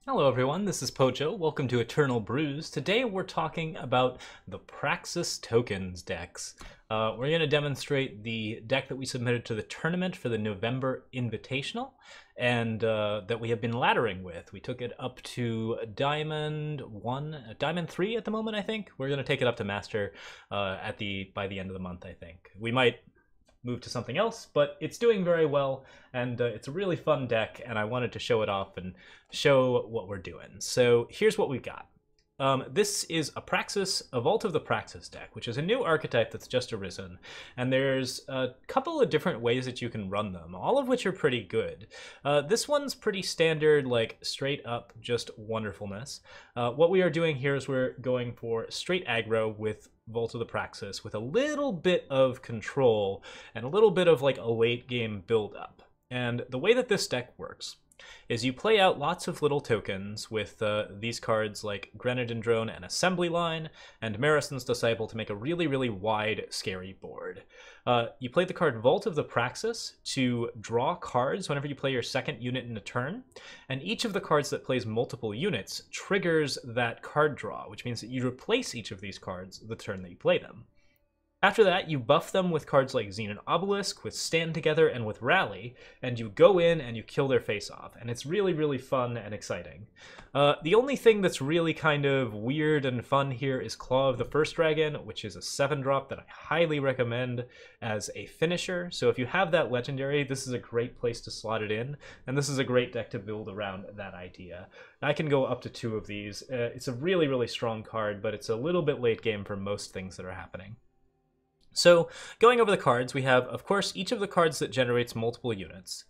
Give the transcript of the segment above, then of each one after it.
Hello everyone, this is Pocho. Welcome to Eternal Brews. Today we're talking about the Praxis tokens decks. We're going to demonstrate the deck that we submitted to the tournament for the November Invitational and that we have been laddering with. We took it up to Diamond 1, Diamond 3 at the moment, I think. We're going to take it up to Master by the end of the month, I think. We might move to something else, but it's doing very well, and it's a really fun deck, and I wanted to show it off and show what we're doing. So here's what we've got. This is a Praxis, a Vault of the Praxis deck, which is a new archetype that's just arisen, and there's a couple of different ways that you can run them, all of which are pretty good. This one's pretty standard, like straight up just wonderfulness. What we are doing here is we're going for straight aggro with Vault of the Praxis with a little bit of control and a little bit of like a late game build up. And the way that this deck works is you play out lots of little tokens with these cards like Grenadin Drone and Assembly Line and Marisen's Disciple to make a really, really wide, scary board. You play the card Vault of the Praxis to draw cards whenever you play your second unit in a turn, and each of the cards that plays multiple units triggers that card draw, which means that you replace each of these cards the turn that you play them. After that, you buff them with cards like Xenan Obelisk, with Stand Together, and with Rally, and you go in and you kill their face off, and it's really, really fun and exciting. The only thing that's really kind of weird and fun here is Claw of the First Dragon, which is a 7-drop that I highly recommend as a finisher. So if you have that legendary, this is a great place to slot it in, and this is a great deck to build around that idea. I can go up to 2 of these. It's a really, really strong card, but it's a little bit late game for most things that are happening. So, going over the cards, we have, of course, each of the cards that generates multiple units,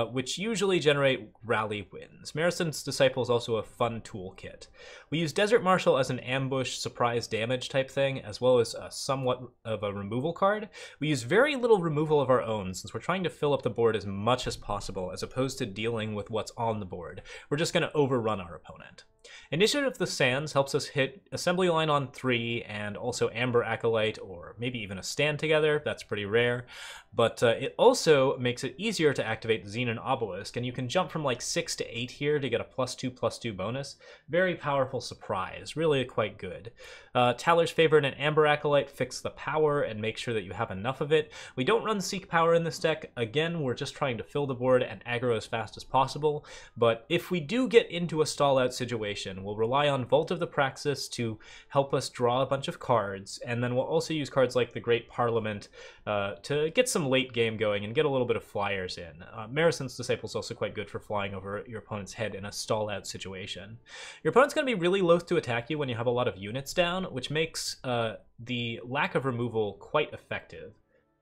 which usually generate rally wins. Marisen's Disciple is also a fun toolkit. We use Desert Marshal as an ambush surprise damage type thing, as well as somewhat of a removal card. We use very little removal of our own, since we're trying to fill up the board as much as possible, as opposed to dealing with what's on the board. We're just going to overrun our opponent. Initiative of the Sands helps us hit Assembly Line on 3 and also Amber Acolyte or maybe even a Stand Together. That's pretty rare. But it also makes it easier to activate Xenan Obelisk, and you can jump from like 6 to 8 here to get a +2/+2 bonus. Very powerful surprise. Really quite good. Talir's Favorite and Amber Acolyte fix the power and make sure that you have enough of it. We don't run Seek Power in this deck. Again, we're just trying to fill the board and aggro as fast as possible. But if we do get into a stall-out situation, we'll rely on Vault of the Praxis to help us draw a bunch of cards, and then we'll also use cards like the Great Parliament to get some late game going and get a little bit of flyers in. Marisen's Disciple is also quite good for flying over your opponent's head in a stall-out situation. Your opponent's going to be really loath to attack you when you have a lot of units down, which makes the lack of removal quite effective.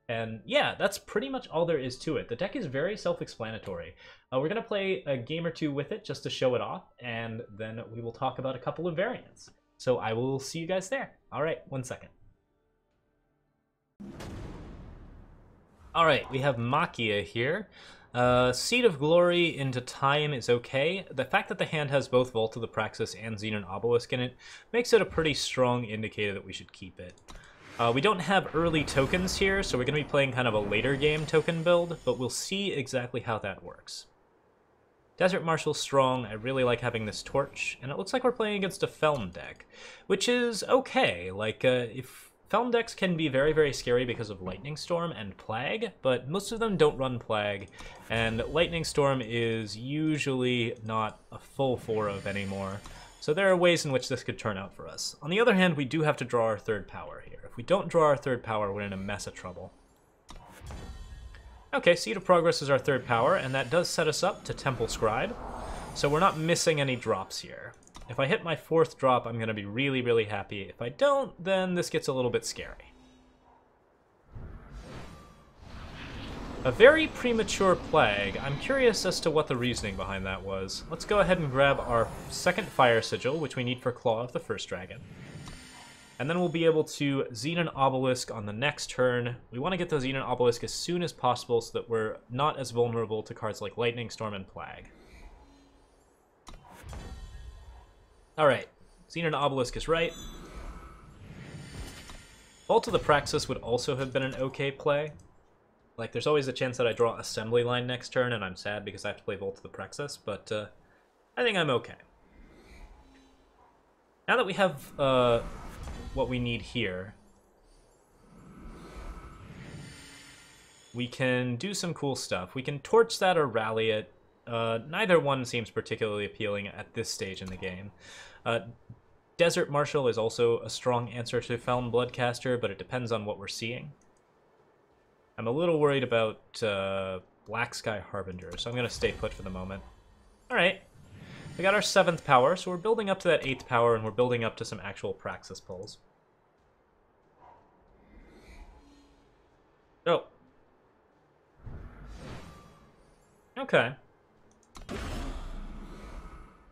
And yeah, that's pretty much all there is to it. The deck is very self-explanatory. We're going to play a game or two with it just to show it off, and then we will talk about a couple of variants. So I will see you guys there. All right, 1 second. All right, we have Makia here. Seed of Glory into Time is okay. The fact that the hand has both Vault of the Praxis and Xenan Obelisk in it makes it a pretty strong indicator that we should keep it. We don't have early tokens here, so we're going to be playing kind of a later game token build, but we'll see exactly how that works. Desert Marshal's strong. I really like having this torch, and it looks like we're playing against a Felm deck, which is okay. Like, if Felm decks can be very, very scary because of Lightning Storm and Plague, but most of them don't run Plague, and Lightning Storm is usually not a full 4 of anymore. So there are ways in which this could turn out for us. On the other hand, we do have to draw our third power here. If we don't draw our third power, we're in a mess of trouble. Okay, Seed of Progress is our third power, and that does set us up to Temple Scribe. So we're not missing any drops here. If I hit my 4th drop, I'm going to be really, really happy. If I don't, then this gets a little bit scary. A very premature Plague. I'm curious as to what the reasoning behind that was. Let's go ahead and grab our second Fire Sigil, which we need for Claw of the First Dragon. And then we'll be able to Xenan Obelisk on the next turn. We want to get the Xenan Obelisk as soon as possible so that we're not as vulnerable to cards like Lightning Storm and Plague. Alright, Xenan Obelisk is right. Vault of the Praxis would also have been an okay play. Like, there's always a chance that I draw Assembly Line next turn, and I'm sad because I have to play Vault of the Praxis, but I think I'm okay. Now that we have what we need here, we can do some cool stuff. We can torch that or rally it. Neither one seems particularly appealing at this stage in the game. Desert Marshal is also a strong answer to Feln Bloodcaster, but it depends on what we're seeing. I'm a little worried about Black Sky Harbinger, so I'm going to stay put for the moment. Alright, we got our 7th power, so we're building up to that 8th power, and we're building up to some actual Praxis pulls. Oh. Okay.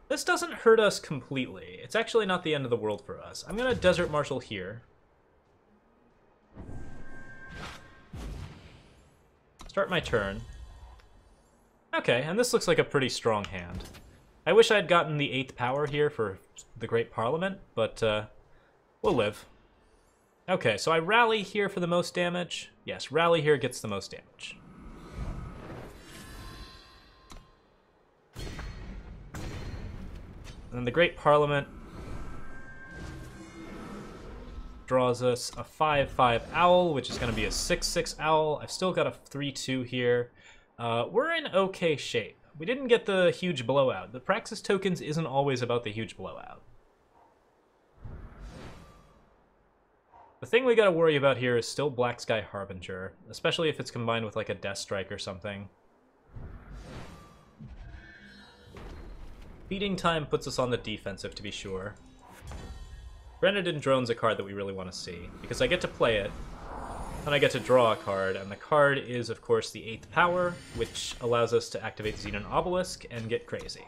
This doesn't hurt us completely. It's actually not the end of the world for us. I'm going to Desert Marshal here. Start my turn. Okay, and this looks like a pretty strong hand. I wish I'd gotten the 8th power here for the Great Parliament, but we'll live. Okay, so I rally here for the most damage. Yes, rally here gets the most damage. And then the Great Parliament draws us a 5/5 owl, which is going to be a 6/6 owl. I've still got a 3/2 here. We're in okay shape. We didn't get the huge blowout. The Praxis tokens isn't always about the huge blowout. The thing we got to worry about here is still Black Sky Harbinger, especially if it's combined with like a Death Strike or something. Feeding Time puts us on the defensive, to be sure. Grenadin Drone's a card that we really want to see, because I get to play it, then I get to draw a card, and the card is, of course, the 8th power, which allows us to activate Xenan Obelisk and get crazy.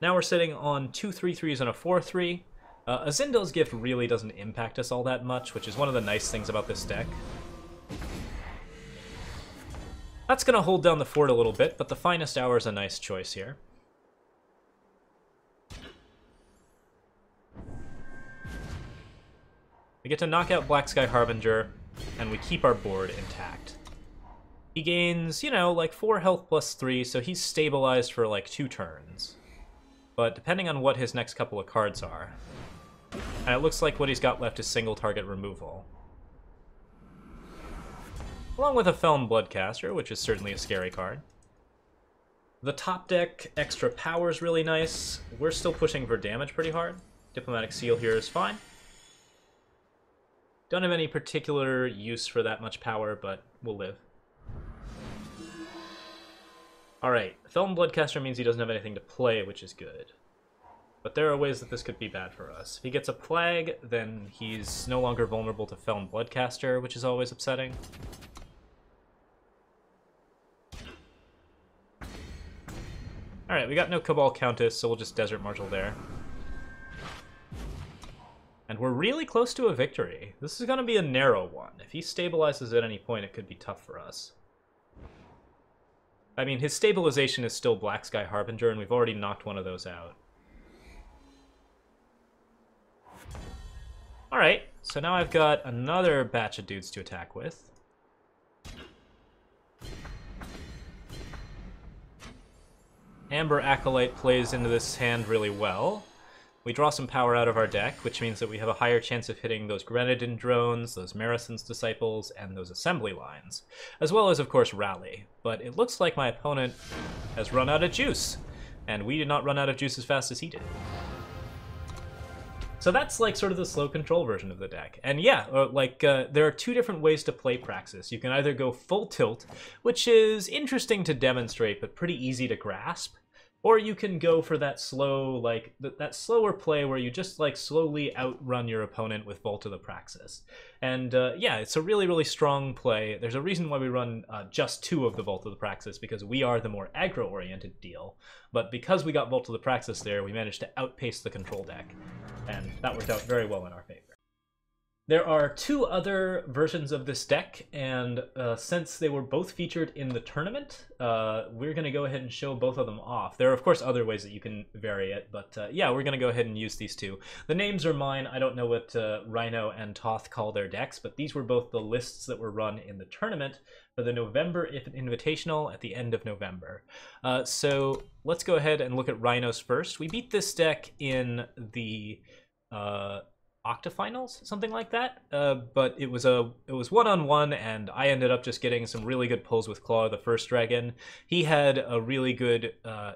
Now we're sitting on 2 3/3s and a 4/3. Azindel's Gift really doesn't impact us all that much, which is one of the nice things about this deck. That's going to hold down the fort a little bit, but the Finest Hour is a nice choice here. We get to knock out Black Sky Harbinger, and we keep our board intact. He gains, you know, like 4 health plus 3, so he's stabilized for like 2 turns. But depending on what his next couple of cards are, and it looks like what he's got left is single target removal. Along with a Feln Bloodcaster, which is certainly a scary card. The top deck extra power is really nice. We're still pushing for damage pretty hard. Diplomatic Seal here is fine. Don't have any particular use for that much power, but we'll live. Alright, Feln Bloodcaster means he doesn't have anything to play, which is good. But there are ways that this could be bad for us. If he gets a Plague, then he's no longer vulnerable to Feln Bloodcaster, which is always upsetting. Alright, we got no Cabal Countess, so we'll just Desert Marshal there. And we're really close to a victory. This is going to be a narrow one. If he stabilizes at any point, it could be tough for us. I mean, his stabilization is still Black Sky Harbinger, and we've already knocked one of those out. Alright, so now I've got another batch of dudes to attack with. Amber Acolyte plays into this hand really well. We draw some power out of our deck, which means that we have a higher chance of hitting those Grenadin drones, those Marisen's Disciples, and those assembly lines, as well as, of course, Rally. But it looks like my opponent has run out of juice, and we did not run out of juice as fast as he did. So that's like sort of the slow control version of the deck. And yeah, there are 2 different ways to play Praxis. You can either go full tilt, which is interesting to demonstrate, but pretty easy to grasp. Or you can go for that slow, like, that slower play where you just, like, slowly outrun your opponent with Vault of the Praxis. And, yeah, it's a really, really strong play. There's a reason why we run just 2 of the Vault of the Praxis, because we are the more aggro-oriented deal. But because we got Vault of the Praxis there, we managed to outpace the control deck. And that worked out very well in our favor. There are two other versions of this deck, and since they were both featured in the tournament, we're going to go ahead and show both of them off. There are, of course, other ways that you can vary it, but yeah, we're going to go ahead and use these two. The names are mine. I don't know what Rhino and Toth call their decks, but these were both the lists that were run in the tournament for the November Invitational at the end of November. So let's go ahead and look at Rhinos first. We beat this deck in the octafinals, something like that, but it was one-on-one, and I ended up just getting some really good pulls with Claw, the first dragon. He had a really good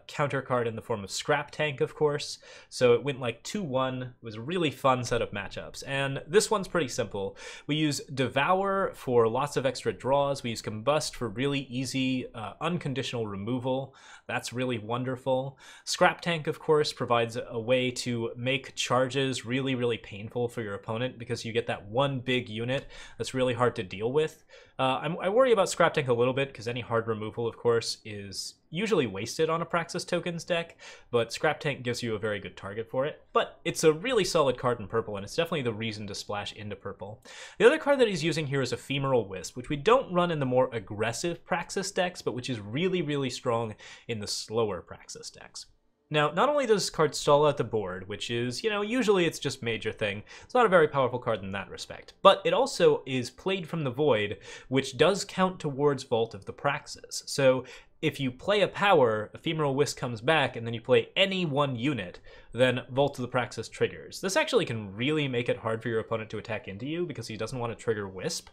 counter card in the form of Scrap Tank, of course, so it went like 2-1. It was a really fun set of matchups, and this one's pretty simple. We use Devour for lots of extra draws. We use Combust for really easy unconditional removal. That's really wonderful. Scrap Tank, of course, provides a way to make charges really, really painful for your opponent because you get that one big unit that's really hard to deal with. I worry about Scrap Tank a little bit because any hard removal, of course, is usually wasted on a Praxis Tokens deck, but Scrap Tank gives you a very good target for it. But it's a really solid card in purple, and it's definitely the reason to splash into purple. The other card that he's using here is Ephemeral Wisp, which we don't run in the more aggressive Praxis decks, but which is really, really strong in the slower Praxis decks. Now, not only does this card stall out the board, which is, you know, usually it's just major thing. It's not a very powerful card in that respect. But it also is Played from the Void, which does count towards Vault of the Praxis. So if you play a power, Ephemeral Wisp comes back, and then you play any one unit, then Vault of the Praxis triggers. This actually can really make it hard for your opponent to attack into you because he doesn't want to trigger Wisp.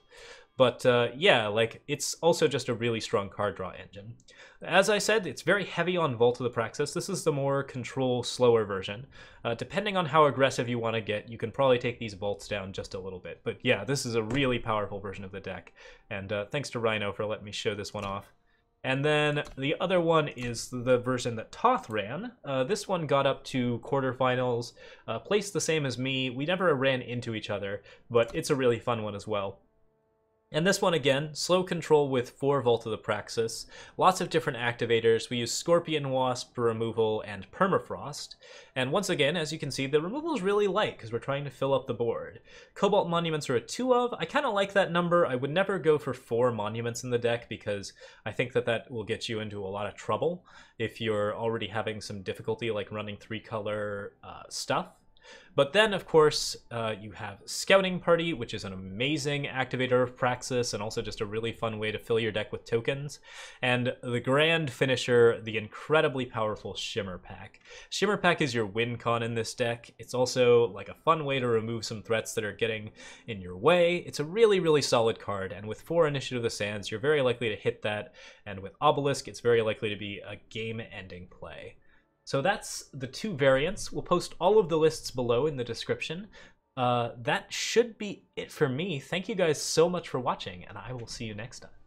But yeah, like, it's also just a really strong card draw engine. As I said, it's very heavy on Vault of the Praxis. This is the more control, slower version. Depending on how aggressive you want to get, you can probably take these vaults down just a little bit. But yeah, this is a really powerful version of the deck. And thanks to Rhino for letting me show this one off. And then the other one is the version that Toth ran. This one got up to quarterfinals, placed the same as me. We never ran into each other, but it's a really fun one as well. And this one again, slow control with 4 Vault of the Praxis, lots of different activators. We use Scorpion Wasp for removal and Permafrost. And once again, as you can see, the removal is really light because we're trying to fill up the board. Cobalt Monuments are a 2 of. I kind of like that number. I would never go for 4 Monuments in the deck because I think that that will get you into a lot of trouble if you're already having some difficulty like running 3-color stuff. But then, of course, you have Scouting Party, which is an amazing activator of Praxis and also just a really fun way to fill your deck with tokens. And the grand finisher, the incredibly powerful Shimmer Pack. Shimmer Pack is your win con in this deck. It's also like a fun way to remove some threats that are getting in your way. It's a really, really solid card, and with 4 Initiative of the Sands, you're very likely to hit that, and with Obelisk, it's very likely to be a game-ending play. So that's the 2 variants. We'll post all of the lists below in the description. That should be it for me. Thank you guys so much for watching, and I will see you next time.